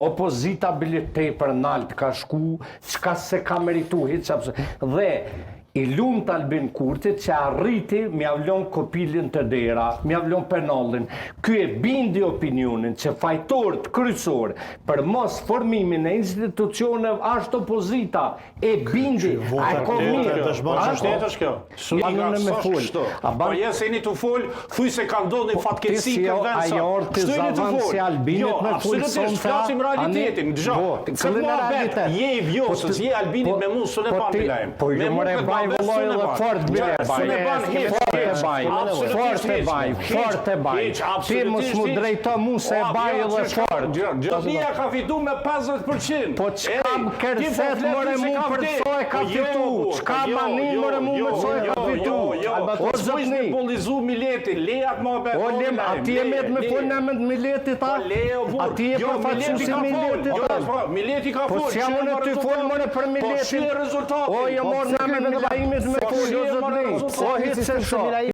Opozita bilete për nalt ka shku, çka se ka meritu dhe i lumt Albin Kurtit që arriti mi avlon Kopilin të dera, mi avlon Penallin. Ky e bindi opinionin që fajtorët kryesor për mos formimin e institucione është opozita. E bindi. A e ko mirë. Shtetë është kjo. Po jeseni të fol, thuj se ka ndodhur një fatkeqësi këtë vend sa. Shteni të fol. Absolutisht, flasim realitetin. Dgjoj. Je i vjosës, je Albinit me mua s'u ban lajm. Vëlloj dhe fort forte baj. Ti mos mu drejto mu se e baj dhe fort. Gjobia ka fitu me 50%. Po çka kërcet more mu për so e ka fitu. Çka mani more mu për so e ka fitu. O zotni bollizu Miletin, lejat më be. O lem, ati e me fol në mend Miletit ta. Ati e përfaqësuesi Miletit. Mileti ka fol. Po si jam unë ty fol more për Miletin. Po shi rezultati. O jo mor në mend vllajimet me fol, o zotni. O hiç se shoh.